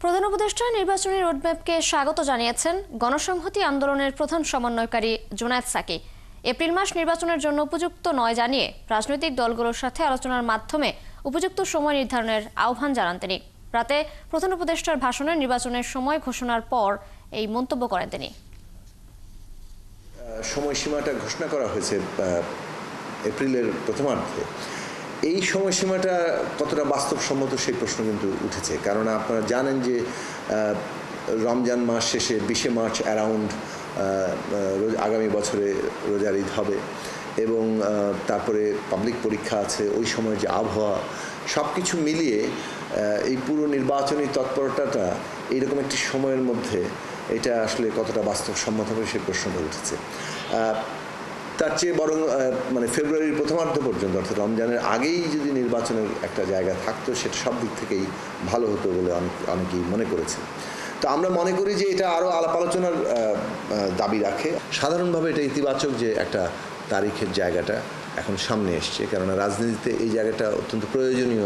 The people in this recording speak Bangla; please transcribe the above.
প্রধান উপদেষ্টা নির্বাচনী রোডম্যাপকে স্বাগত জানিয়েছেন গণসংহতি আন্দোলনের প্রধান সমন্বয়কারী জুনায়েদ সাকি। এপ্রিল মাস নির্বাচনের জন্য উপযুক্ত নয় জানিয়ে রাজনৈতিক দলগুলোর সাথে আলোচনার মাধ্যমে উপযুক্ত সময় নির্ধারণের আহ্বান জানান তিনি। রাতে প্রধান উপদেষ্টার ভাষণে নির্বাচনের সময় ঘোষণার পর এই মন্তব্য করেন তিনি। সময়সীমাটা ঘোষণা করা হয়েছে এপ্রিলের প্রথমার্ধে। এই সময়সীমাটা কতটা বাস্তবসম্মত সেই প্রশ্ন কিন্তু উঠেছে, কারণ আপনারা জানেন যে রমজান মাস শেষে 20 মার্চ অ্যারাউন্ড আগামী বছরে রোজার ঈদ হবে এবং তারপরে পাবলিক পরীক্ষা আছে। ওই সময় যে আবহাওয়া, সব কিছু মিলিয়ে এই পুরো নির্বাচনী তৎপরতাটা এইরকম একটি সময়ের মধ্যে এটা আসলে কতটা বাস্তবসম্মত হবে সেই প্রশ্নটা উঠেছে। তার চেয়ে বরং মানে ফেব্রুয়ারির প্রথমার্ধ পর্যন্ত, অর্থাৎ রমজানের আগেই যদি নির্বাচনের একটা জায়গা থাকতো সেটা সব দিক থেকেই ভালো হতো বলে অনেকেই মনে করেছে। তো আমরা মনে করি যে এটা আরও আলাপ আলোচনার দাবি রাখে। সাধারণভাবে এটা ইতিবাচক যে একটা তারিখের জায়গাটা এখন সামনে এসছে, কেননা রাজনীতিতে এই জায়গাটা অত্যন্ত প্রয়োজনীয়